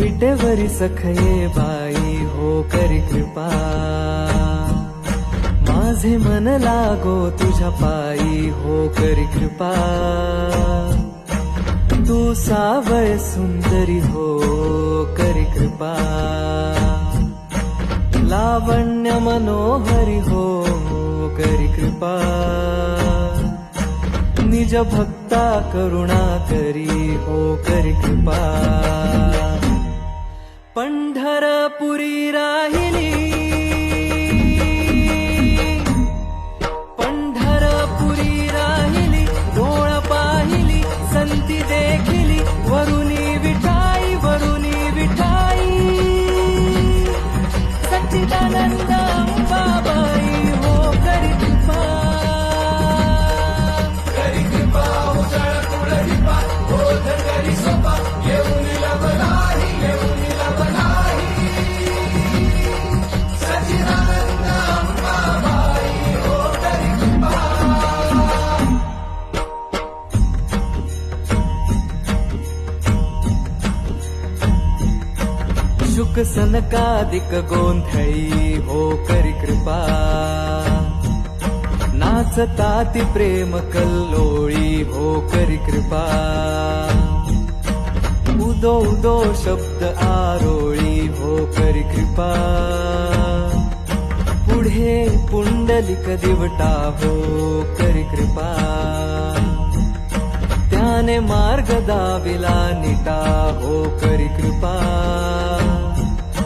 विटेवरी सखये बाई हो करी कृपा, माझे मन लागो तुझ्या पायी हो करी कृपा, तू सावय सुंदरी हो करी कृपा, लावण्य मनोहरी हो करी कृपा, निज भक्ता करुणा करी हो करी कृपा, पंढरपुरी राहिली, पंढरपुरी राहिली, डोळ पाहिली संती देखिली, वरुणी विठाई वरुणी विठाई, सच्चिदानंद अंबाबाई हो करी कृपा, करी कृपा उजळ कुळदीपा, बोधर करी सोपा, येऊन लवलाही येऊन लवलाही, सच्चिदानंद अंबाबाई हो करी कृपा. शुक सनकादिक गोंधळी हो करी कृपा, नाचताती प्रेम कल्लोळी हो करी कृपा, उदो उदो शब्द आरोळी हो करी कृपा, पुढे पुंडलिक दिवटा हो करी कृपा, त्याने मार्ग दाविला निटा हो करी कृपा,